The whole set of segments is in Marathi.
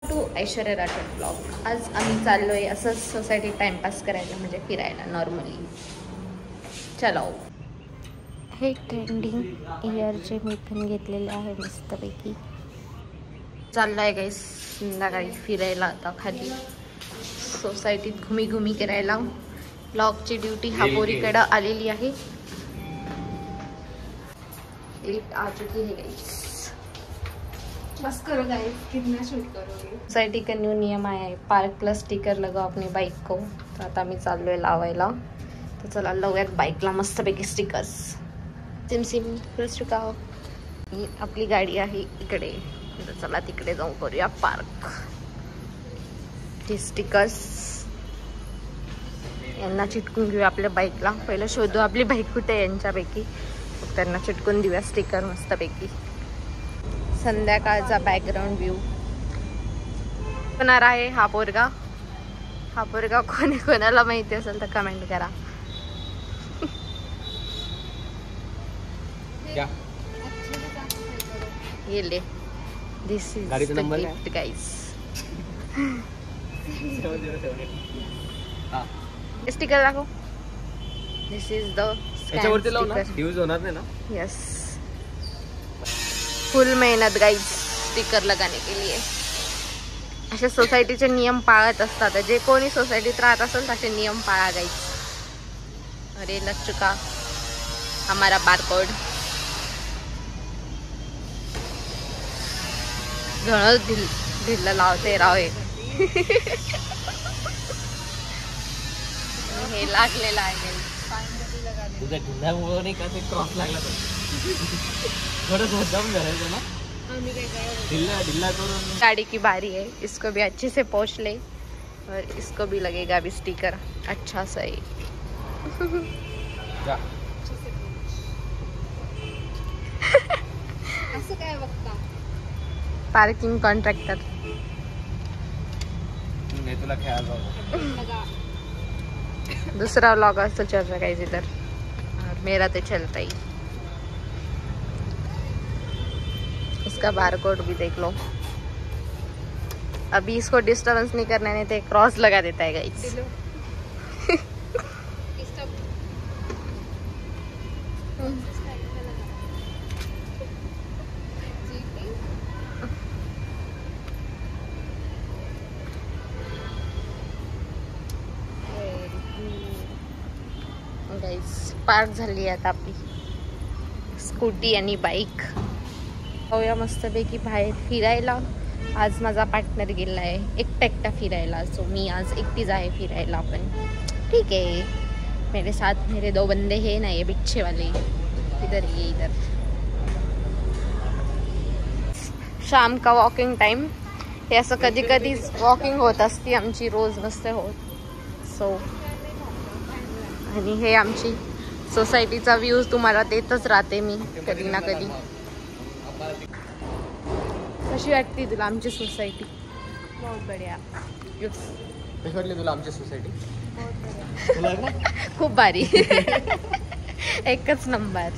To Aishwarya Rathod blog. आज आम्ही चाललोय असंच सोसायटीत टाइमपास करायला, म्हणजे फिरायला नॉर्मली. चलो. हे ट्रेंडिंग इयरचे मी पण घेतलेले आहे मस्तपैकी. चाललाय गाईस संध्याकाळी फिरायला आता खाली सोसायटीत घुमी करायला. ब्लॉगची ड्युटी हापोरीकडे आलेली आहे. लिफ्ट आ चुकी है गाइस. बस करो गाइस, कितना शूट करोगे. सोसाइटी का न्यू नियम आया है, पार्क प्लस स्टिकर लगाओ अपनी बाइक को. तर आता मी चाललोय लावायला. तर चला लावूयात बाईकला मस्तपैकी स्टिकर्स. SIM plus चुकाओ. आपली गाडी आहे इकडे, तर चला तिकडे जाऊन करूया पार्क. ते स्टिकर्स यांना चिटकून घेऊया आपल्या बाईकला. पहिलं शोधू आपली बाईक कुठे आहे यांच्यापैकी, त्यांना चिटकून देऊया स्टिकर मस्तपैकी. संध्याकाळचा बॅकग्राऊंड व्ह्यू होणार आहे. हा पोरगा कोणाला माहिती असेल तर कमेंट करा. ये this is the gift guys. Sticker दाखव. दिस इज द याच्यावरती लावू ना, यूज होणार नाही ना. यस, फुल मेहनत गाइस स्टिकर लगाने के लिए. असे सोसायटीचे नियम पाळत असतात. जे कोणी सोसायटीत राहत असेल तसे नियम पाळा गाइस. अरे लग चुका हमारा बारकोड. घणं ढिल्ल लावते रावे. हे लागलेलं आहे. तुझ्या ढिल्ल्यामुळे नाही का ते क्रॉस लागला तर थोडं दम करायचं ना. ढिल्ला करून. गाड़ी की बारी है, इसको भी अच्छे से पोंछ ले और इसको भी लगेगा अभी स्टिकर अच्छा सा ही. असं काय बघता. Parking contractor. मैं तुला ख्याल रहा. दूसरा व्लॉग तो चल रहा है इधर और मेरा तो चलता ही. इसका बारकोड भी देख लो. अभी इसको डिस्टर्बेंस नहीं करने देते, क्रॉस लगा देता है गाइस. गाइस पार्क झाली आता आपली स्कूटी आणि बाईक. जाऊया मस्तपैकी बाहेर फिरायला. आज माझा पार्टनर गेला आहे एकटा फिरायला, सो मी आज एकटीच आहे फिरायला. पण ठीक है, मेरे साथ मेरे 2 बंदे हैं ना, ये पीछे वाले. इधर ये इधर. शाम का वॉकिंग टाइम. हे असं कधी कधी वॉकिंग होत असते आमची, रोज नसते होत. सो आणि हे आमची सोसायटीचा व्ह्यू तुम्हाला देतच राहते मी कधी ना कधी. कशी वाटते तुला आमची सोसायटी? बहुत बढ़िया. कशी वाटली तुला आमची सोसायटी? खूप भारी. एकच नंबर.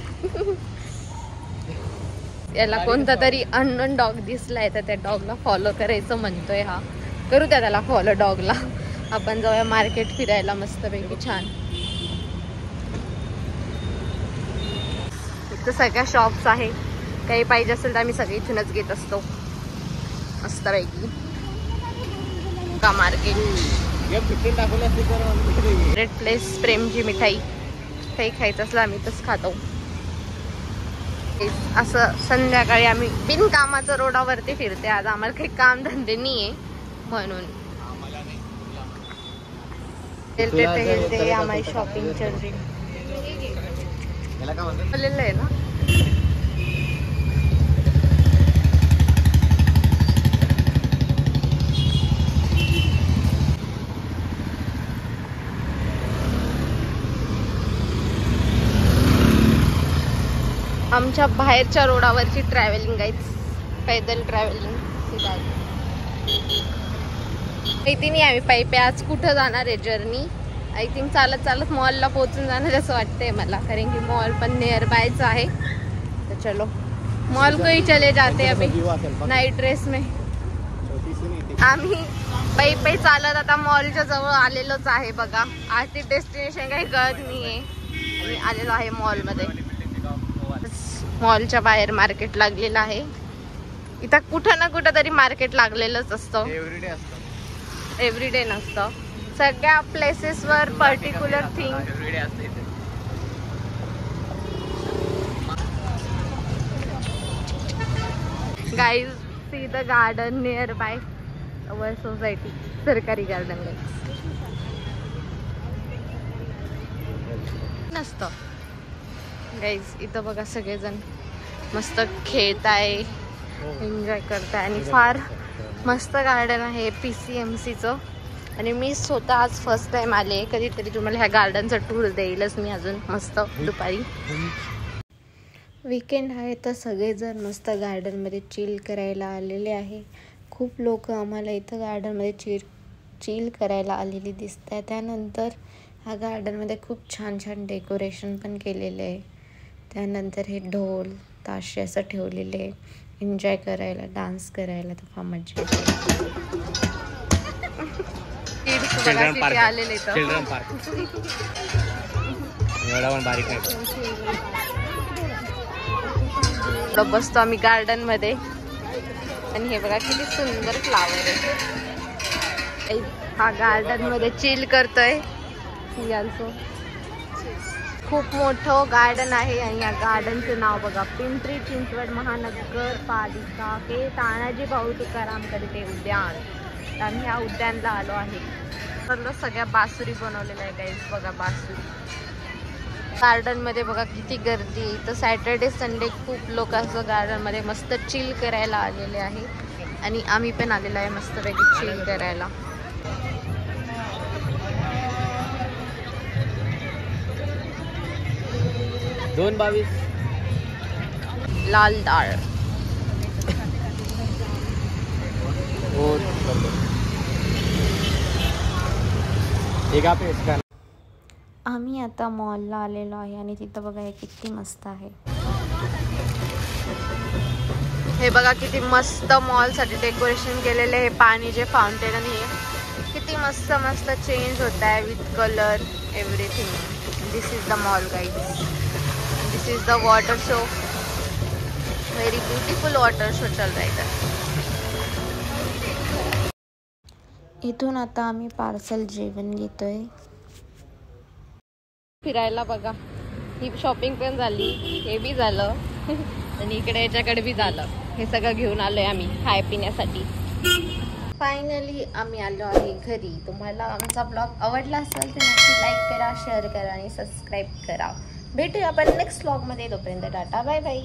याला कोणता तरी अननोन डॉग दिसलाय तर त्या डॉगला फॉलो करायचं म्हणतोय हा. करू द्या त्याला फॉलो डॉगला. आपण जाऊया मार्केट फिरायला मस्तपैकी छान. इथं सगळ्या शॉप्स आहे. काही पाहिजे असेल तर आम्ही सगळे इथूनच घेत असतो मस्तपैकी. का मार्केट रेड प्लेस प्रेमची मिठाई. काही खायचं असलं आम्ही तसं खातो. असं संध्याकाळी आम्ही बिनकामाचं रोडावरती फिरते. आज आम्हाला काही काम धंदे नाहीये म्हणून हेलते हमारी शॉपिंग चल रही आहे ना. आमच्या बाहेरच्या रोडावरची ट्रॅव्हलिंग आहे, पैदल ट्रॅव्हलिंग. माहिती नाही आम्ही पायी आज कुठं जाणार आहे जर्नी. आय थिंक चालत चालत मॉलला पोहोचून जाणार असं वाटतंय मला, कारण की मॉल पण नियर बायच आहे. तर चलो मॉल को ही चले जाते अभी नाइट ड्रेस में. आम्ही पै चालत आता मॉलच्या जवळ आलेलोच आहे बघा. आज ती डेस्टिनेशन काही कळत नाहीये आणि आलेलो आहे मॉल मध्ये. मॉलच्या बाहेर मार्केट लागलेलं आहे. इथं कुठं ना कुठं तरी मार्केट लागलेलंच असतं. एव्हरीडे नसतं. सगळ्या प्लेसेस वर particular thing. Guys see the garden near by our society. सरकारी गार्डन नसतं गाईज. इथं बघा सगळेजण मस्त खेळताय, एन्जॉय करताय आणि फार मस्त गार्डन आहे PCMCचं. आणि मी स्वतः आज फर्स्ट टाइम आले. कधीतरी तुम्हाला ह्या गार्डनचा टूर देईलच मी अजून मस्त दुपारी. वीकेंड आहे तर सगळेजण मस्त गार्डनमध्ये चिल करायला आलेले आहे. खूप लोक आम्हाला इथं गार्डनमध्ये चिल करायला आलेली दिसत आहे. त्यानंतर ह्या गार्डनमध्ये खूप छान छान डेकोरेशन पण केलेले आहे. त्यानंतर हे ढोल ताशे असं ठेवलेले आहे एन्जॉय करायला, डान्स करायला. तर फार मजा आलेले. चिल्ड्रन पार्क बसतो आम्ही गार्डन मध्ये. आणि हे बघा किती सुंदर फ्लावर आहे. हा गार्डन मध्ये चिल करतोय. खूप मोठं गार्डन आहे आणि या गार्डनचं नाव बघा पिंपरी चिंचवड महानगरपालिका हे तानाजी भाऊ तुकाराम करते उद्यान. आम्ही ह्या उद्यानला आलो आहे. सगळ्या बासुरी बनवलेल्या आहे गाईज. बघा बासुरी. गार्डन मध्ये बघा किती गर्दी. तर सॅटर्डे संडे खूप लोक असं गार्डन मध्ये मस्त चिल करायला आलेले आहे. आणि आम्ही पण आलेलो आहे मस्तपैकी चिल करायला. $2.22 लाल डाळ. आम्ही आता मॉलला आलेलो आहे आणि तिथं बघा हे किती मस्त आहे. हे बघा किती मस्त मॉल साठी डेकोरेशन केलेले. हे पाणीचे फाउंटेन आणि हे किती मस्त मस्त चेंज होत आहे with colour everything. This is the mall guys. This is the water show. Very beautiful water show चल रहा है इधर. इथून आता आम्ही पार्सल जेवण घेतोय. फिरायला बघा ही शॉपिंग पण झाली, हे बी झालं आणि इकडे याच्याकडे बी झालं. हे सगळं घेऊन आलोय आम्ही खाय पिण्यासाठी. फायनली आम्ही आलो आहे घरी. तुम्हाला आमचा ब्लॉग आवडला असेल तर नक्की लाईक करा, शेअर करा आणि सबस्क्राईब करा. भेटूया आपण नेक्स्ट ब्लॉगमध्ये. तोपर्यंत टाटा बाय बाय.